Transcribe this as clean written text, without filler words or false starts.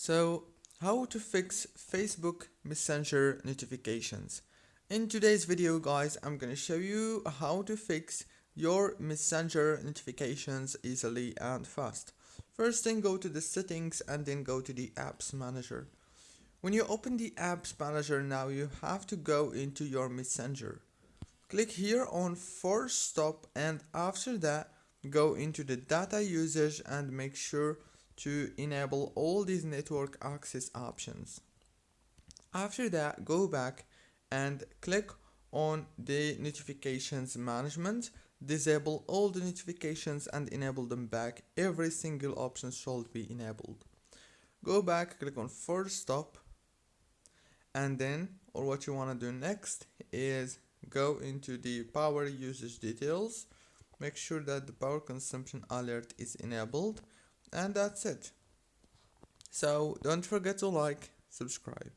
So, how to fix Facebook Messenger notifications. In today's video, guys, I'm gonna show you how to fix your Messenger notifications easily and fast. First thing, go to the settings and then go to the apps manager. When you open the apps manager now, you have to go into your Messenger. Click here on force stop, and after that go into the data usage and make sure to enable all these network access options. After that, go back and click on the notifications management, disable all the notifications and enable them back. Every single option should be enabled. Go back, click on force stop, and then, or what you want to do next is go into the power usage details, make sure that the power consumption alert is enabled, and that's it. So don't forget to like, subscribe.